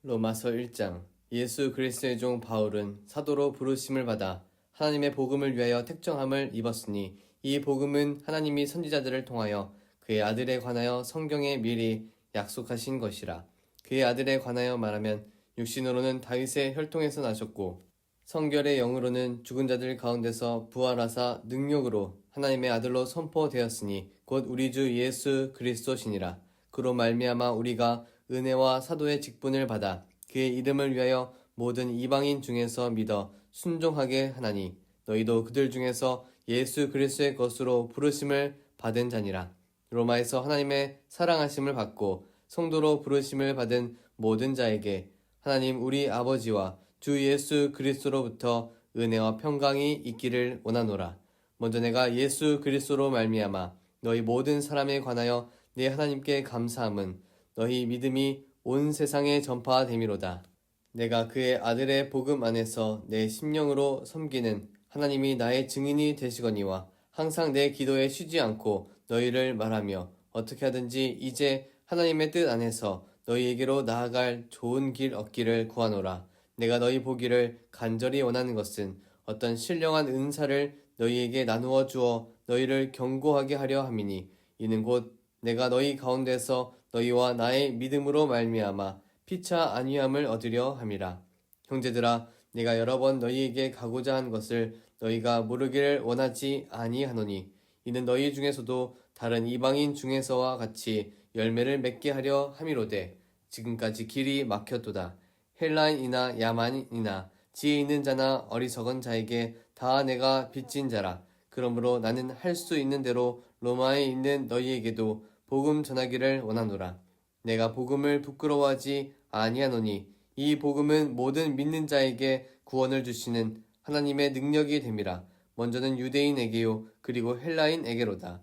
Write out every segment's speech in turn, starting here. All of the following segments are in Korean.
로마서 1장. 예수 그리스도의 종 바울은 사도로 부르심을 받아 하나님의 복음을 위하여 택정함을 입었으니 이 복음은 하나님이 선지자들을 통하여 그의 아들에 관하여 성경에 미리 약속하신 것이라. 그의 아들에 관하여 말하면 육신으로는 다윗의 혈통에서 나셨고 성결의 영으로는 죽은 자들 가운데서 부활하사 능력으로 하나님의 아들로 선포되었으니 곧 우리 주 예수 그리스도시니라. 그로 말미암아 우리가 은혜와 사도의 직분을 받아 그의 이름을 위하여 모든 이방인 중에서 믿어 순종하게 하나니 너희도 그들 중에서 예수 그리스도의 것으로 부르심을 받은 자니라. 로마에서 하나님의 사랑하심을 받고 성도로 부르심을 받은 모든 자에게 하나님 우리 아버지와 주 예수 그리스도로부터 은혜와 평강이 있기를 원하노라. 먼저 내가 예수 그리스도로 말미암아 너희 모든 사람에 관하여 내 하나님께 감사함은 너희 믿음이 온 세상에 전파됨이로다. 내가 그의 아들의 복음 안에서 내 심령으로 섬기는 하나님이 나의 증인이 되시거니와 항상 내 기도에 쉬지 않고 너희를 말하며 어떻게 하든지 이제 하나님의 뜻 안에서 너희에게로 나아갈 좋은 길 얻기를 구하노라. 내가 너희 보기를 간절히 원하는 것은 어떤 신령한 은사를 너희에게 나누어 주어 너희를 경고하게 하려 함이니 이는 곧 내가 너희 가운데서 너희와 나의 믿음으로 말미암아 피차 안위함을 얻으려 함이라. 형제들아, 내가 여러 번 너희에게 가고자 한 것을 너희가 모르기를 원하지 아니하노니 이는 너희 중에서도 다른 이방인 중에서와 같이 열매를 맺게 하려 함이로되 지금까지 길이 막혔도다. 헬라인이나 야만인이나 지혜 있는 자나 어리석은 자에게 다 내가 빚진 자라. 그러므로 나는 할 수 있는 대로 로마에 있는 너희에게도 복음 전하기를 원하노라. 내가 복음을 부끄러워하지 아니하노니 이 복음은 모든 믿는 자에게 구원을 주시는 하나님의 능력이 됨이라. 먼저는 유대인에게요 그리고 헬라인에게로다.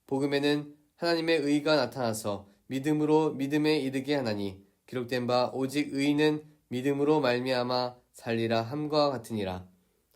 복음에는 하나님의 의가 나타나서 믿음으로 믿음에 이르게 하나니 기록된 바 오직 의인은 믿음으로 말미암아 살리라 함과 같으니라.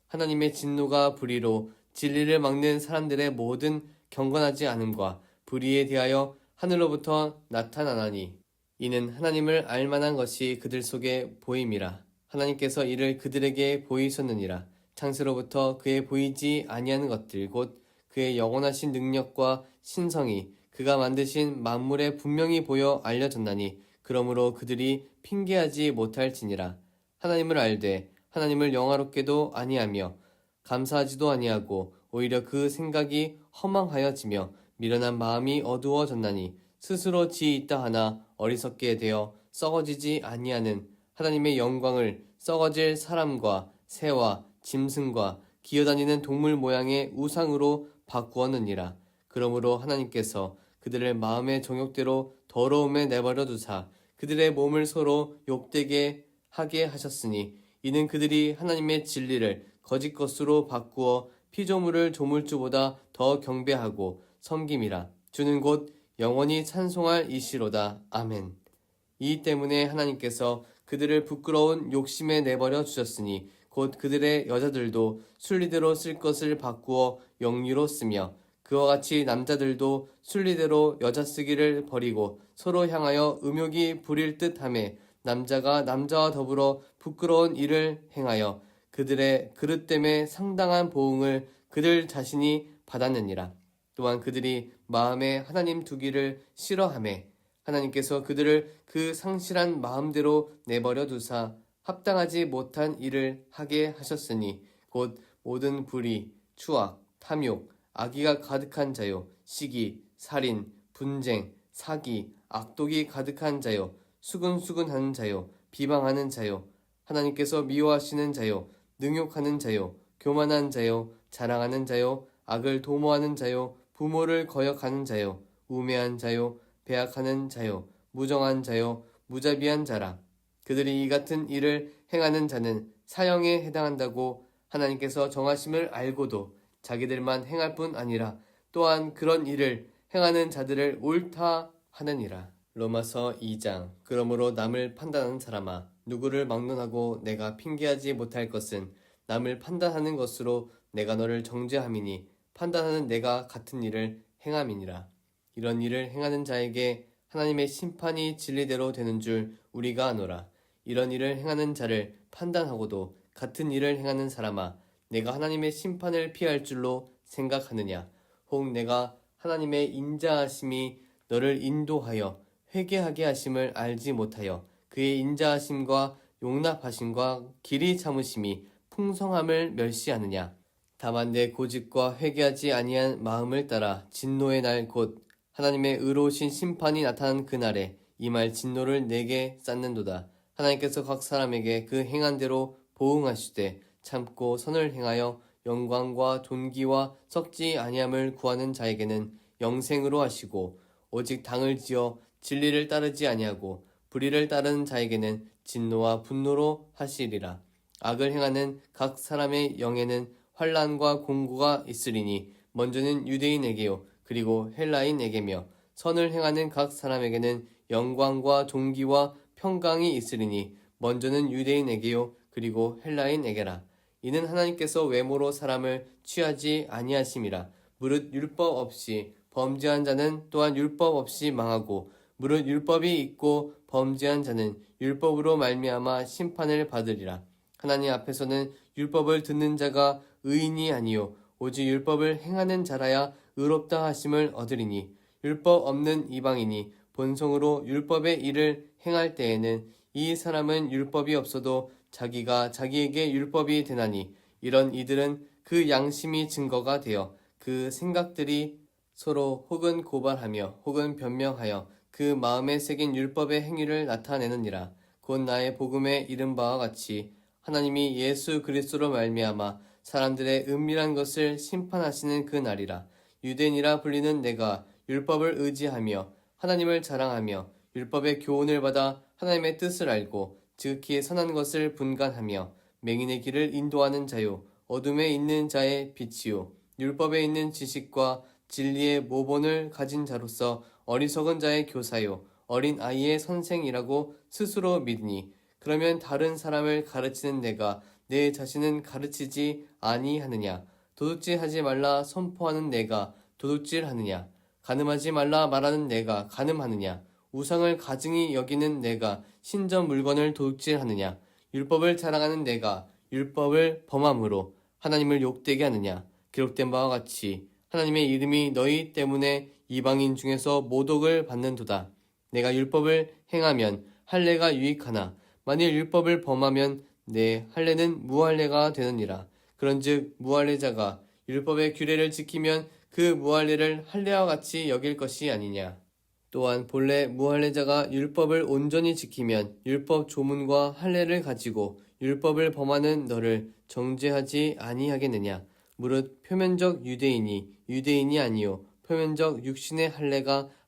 하나님의 진노가 불의로 진리를 막는 사람들의 모든 경건하지 않음과 불의에 대하여 하늘로부터 나타나나니 이는 하나님을 알만한 것이 그들 속에 보임이라. 하나님께서 이를 그들에게 보이셨느니라. 창세로부터 그의 보이지 아니하는 것들 곧 그의 영원하신 능력과 신성이 그가 만드신 만물에 분명히 보여 알려졌나니 그러므로 그들이 핑계하지 못할지니라. 하나님을 알되 하나님을 영화롭게도 아니하며 감사하지도 아니하고 오히려 그 생각이 허망하여지며 미련한 마음이 어두워졌나니 스스로 지혜 있다 하나 어리석게 되어 썩어지지 아니하는 하나님의 영광을 썩어질 사람과 새와 짐승과 기어다니는 동물 모양의 우상으로 바꾸었느니라. 그러므로 하나님께서 그들을 마음의 정욕대로 더러움에 내버려 두사 그들의 몸을 서로 욕되게 하게 하셨으니 이는 그들이 하나님의 진리를 거짓 것으로 바꾸어 피조물을 조물주보다 더 경배하고 섬김이라. 주는 곧 영원히 찬송할 이시로다. 아멘. 이 때문에 하나님께서 그들을 부끄러운 욕심에 내버려 주셨으니 곧 그들의 여자들도 순리대로 쓸 것을 바꾸어 영리로 쓰며 그와 같이 남자들도 순리대로 여자 쓰기를 버리고 서로 향하여 음욕이 부릴 듯하며 남자가 남자와 더불어 부끄러운 일을 행하여 그들의 그릇됨에 상당한 보응을 그들 자신이 받았느니라. 또한 그들이 마음에 하나님 두기를 싫어하매 하나님께서 그들을 그 상실한 마음대로 내버려 두사 합당하지 못한 일을 하게 하셨으니 곧 모든 불의, 추악, 탐욕, 악의가 가득한 자요, 시기, 살인, 분쟁, 사기, 악독이 가득한 자요, 수근수근하는 자요, 비방하는 자요, 하나님께서 미워하시는 자요, 능욕하는 자요, 교만한 자요, 자랑하는 자요, 악을 도모하는 자요, 부모를 거역하는 자요, 우매한 자요, 배악하는 자요, 무정한 자요, 무자비한 자라. 그들이 이 같은 일을 행하는 자는 사형에 해당한다고 하나님께서 정하심을 알고도 자기들만 행할 뿐 아니라 또한 그런 일을 행하는 자들을 옳다 하느니라. 로마서 2장. 그러므로 남을 판단하는 사람아, 누구를 막론하고 내가 핑계하지 못할 것은 남을 판단하는 것으로 내가 너를 정죄함이니 판단하는 내가 같은 일을 행함이니라. 이런 일을 행하는 자에게 하나님의 심판이 진리대로 되는 줄 우리가 아노라. 이런 일을 행하는 자를 판단하고도 같은 일을 행하는 사람아, 내가 하나님의 심판을 피할 줄로 생각하느냐? 혹 내가 하나님의 인자하심이 너를 인도하여 회개하게 하심을 알지 못하여 그의 인자하심과 용납하심과 길이 참으심이 풍성함을 멸시하느냐? 다만 내 고집과 회개하지 아니한 마음을 따라 진노의 날 곧 하나님의 의로우신 심판이 나타난 그날에 이 말 진노를 내게 쌓는도다. 하나님께서 각 사람에게 그 행한 대로 보응하시되 참고 선을 행하여 영광과 존귀와 썩지 아니함을 구하는 자에게는 영생으로 하시고 오직 당을 지어 진리를 따르지 아니하고 불의를 따르는 자에게는 진노와 분노로 하시리라. 악을 행하는 각 사람의 영에는 환난과 공고가 있으리니 먼저는 유대인에게요 그리고 헬라인에게며 선을 행하는 각 사람에게는 영광과 존귀와 평강이 있으리니 먼저는 유대인에게요 그리고 헬라인에게라. 이는 하나님께서 외모로 사람을 취하지 아니하심이라. 무릇 율법 없이 범죄한 자는 또한 율법 없이 망하고 무릇 율법이 있고 범죄한 자는 율법으로 말미암아 심판을 받으리라. 하나님 앞에서는 율법을 듣는 자가 의인이 아니요 오직 율법을 행하는 자라야 의롭다 하심을 얻으리니 율법 없는 이방인이 본성으로 율법의 일을 행할 때에는 이 사람은 율법이 없어도 자기가 자기에게 율법이 되나니 이런 이들은 그 양심이 증거가 되어 그 생각들이 서로 혹은 고발하며 혹은 변명하여 그 마음에 새긴 율법의 행위를 나타내느니라. 곧 나의 복음에 이른 바와 같이 하나님이 예수 그리스도로 말미암아 사람들의 은밀한 것을 심판하시는 그 날이라. 유대인이라 불리는 내가 율법을 의지하며 하나님을 자랑하며 율법의 교훈을 받아 하나님의 뜻을 알고 지극히 선한 것을 분간하며 맹인의 길을 인도하는 자요 어둠에 있는 자의 빛이요 율법에 있는 지식과 진리의 모본을 가진 자로서 어리석은 자의 교사요 어린 아이의 선생이라고 스스로 믿으니 그러면 다른 사람을 가르치는 내가 내 자신은 가르치지 아니하느냐? 도둑질하지 말라 선포하는 내가 도둑질하느냐? 간음하지 말라 말하는 내가 간음하느냐? 우상을 가증히 여기는 내가 신전 물건을 도둑질하느냐? 율법을 자랑하는 내가 율법을 범함으로 하나님을 욕되게 하느냐? 기록된 바와 같이 하나님의 이름이 너희 때문에 이방인 중에서 모독을 받는도다. 내가 율법을 행하면 할례가 유익하나 만일 율법을 범하면 내 할례는 무할례가 되느니라. 그런즉 무할례자가 율법의 규례를 지키면 그 무할례를 할례와 같이 여길 것이 아니냐. 또한 본래 무할례자가 율법을 온전히 지키면 율법 조문과 할례를 가지고 율법을 범하는 너를 정죄하지 아니하겠느냐. 무릇 표면적 유대인이 유대인이 아니요 표면적 육신의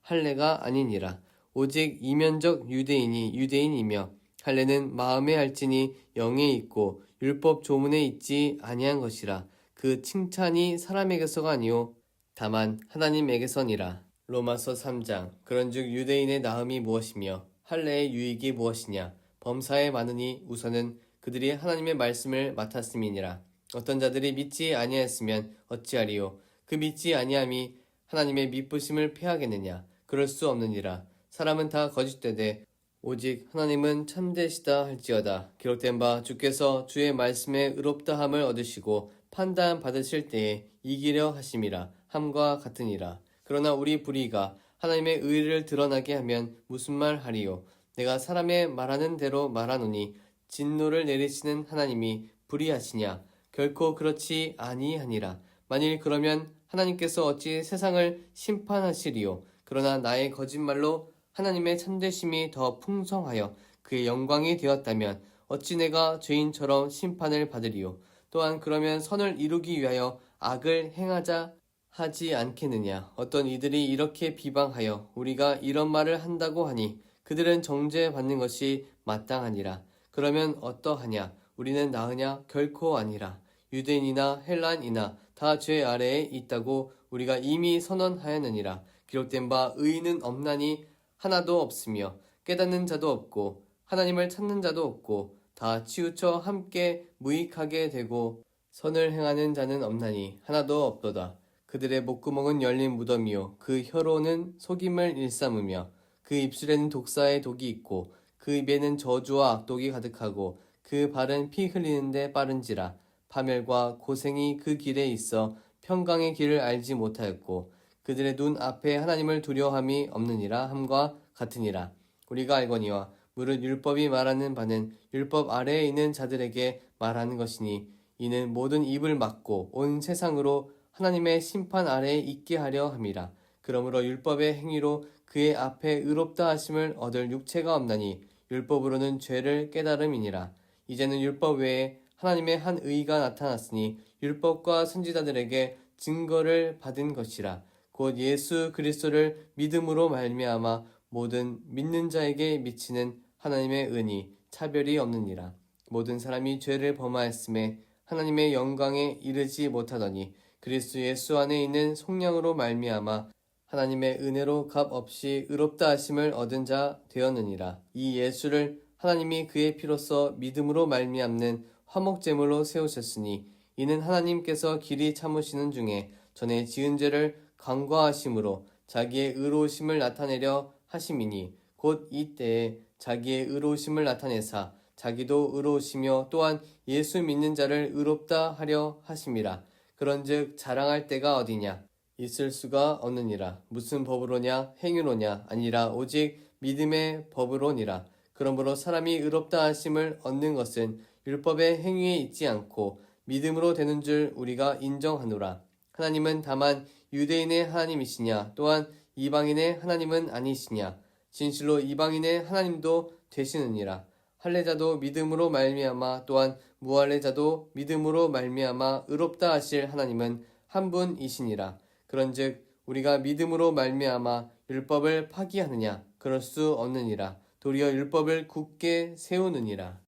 할례가 아니니라. 오직 이면적 유대인이 유대인이며 할례는 마음에 할지니 영에 있고 율법 조문에 있지 아니한 것이라. 그 칭찬이 사람에게서가 아니요 다만 하나님에게서니라. 로마서 3장. 그런즉 유대인의 나음이 무엇이며 할례의 유익이 무엇이냐. 범사에 많으니 우선은 그들이 하나님의 말씀을 맡았음이니라. 어떤 자들이 믿지 아니하였으면 어찌하리요. 그 믿지 아니함이 하나님의 미쁘심을 패하겠느냐. 그럴 수 없느니라. 사람은 다 거짓되되 오직 하나님은 참되시다 할지어다. 기록된 바 주께서 주의 말씀에 의롭다함을 얻으시고 판단 받으실 때에 이기려 하심이라 함과 같으니라. 그러나 우리 불의가 하나님의 의를 드러나게 하면 무슨 말 하리요. 내가 사람의 말하는 대로 말하노니 진노를 내리시는 하나님이 불의하시냐. 결코 그렇지 아니하니라. 만일 그러면 하나님께서 어찌 세상을 심판하시리요. 그러나 나의 거짓말로 하나님의 참되심이 더 풍성하여 그의 영광이 되었다면 어찌 내가 죄인처럼 심판을 받으리요. 또한 그러면 선을 이루기 위하여 악을 행하자 하지 않겠느냐. 어떤 이들이 이렇게 비방하여 우리가 이런 말을 한다고 하니 그들은 정죄받는 것이 마땅하니라. 그러면 어떠하냐. 우리는 나으냐? 결코 아니라. 유대인이나 헬란이나 다 죄 아래에 있다고 우리가 이미 선언하였느니라. 기록된 바 의인은 없나니 하나도 없으며 깨닫는 자도 없고 하나님을 찾는 자도 없고 다 치우쳐 함께 무익하게 되고 선을 행하는 자는 없나니 하나도 없도다. 그들의 목구멍은 열린 무덤이요 그 혀로는 속임을 일삼으며 그 입술에는 독사의 독이 있고 그 그 입에는 저주와 악독이 가득하고 그 발은 피 흘리는데 빠른지라. 파멸과 고생이 그 길에 있어 평강의 길을 알지 못하였고 그들의 눈 앞에 하나님을 두려워함이 없느니라 함과 같으니라. 우리가 알거니와 무릇 율법이 말하는 바는 율법 아래에 있는 자들에게 말하는 것이니 이는 모든 입을 막고 온 세상으로 하나님의 심판 아래에 있게 하려 함이라. 그러므로 율법의 행위로 그의 앞에 의롭다 하심을 얻을 육체가 없나니 율법으로는 죄를 깨달음이니라. 이제는 율법 외에 하나님의 한 의가 나타났으니 율법과 선지자들에게 증거를 받은 것이라. 곧 예수 그리스도를 믿음으로 말미암아 모든 믿는 자에게 미치는 하나님의 은이 차별이 없느니라. 모든 사람이 죄를 범하였음에 하나님의 영광에 이르지 못하더니 그리스도 예수 안에 있는 속량으로 말미암아 하나님의 은혜로 값 없이 의롭다 하심을 얻은 자 되었느니라. 이 예수를 하나님이 그의 피로써 믿음으로 말미암는 화목제물로 세우셨으니 이는 하나님께서 길이 참으시는 중에 전에 지은 죄를 간과하심으로 자기의 의로우심을 나타내려 하심이니 곧 이때에 자기의 의로우심을 나타내사 자기도 의로우시며 또한 예수 믿는 자를 의롭다 하려 하심이라. 그런즉 자랑할 때가 어디냐? 있을 수가 없느니라. 무슨 법으로냐? 행위로냐? 아니라 오직 믿음의 법으로니라. 그러므로 사람이 의롭다 하심을 얻는 것은 율법의 행위에 있지 않고 믿음으로 되는 줄 우리가 인정하노라. 하나님은 다만 유대인의 하나님이시냐? 또한 이방인의 하나님은 아니시냐? 진실로 이방인의 하나님도 되시느니라. 할례자도 믿음으로 말미암아 또한 무할례자도 믿음으로 말미암아 의롭다 하실 하나님은 한 분이시니라. 그런즉 우리가 믿음으로 말미암아 율법을 파기하느냐? 그럴 수 없느니라. 도리어 율법을 굳게 세우느니라.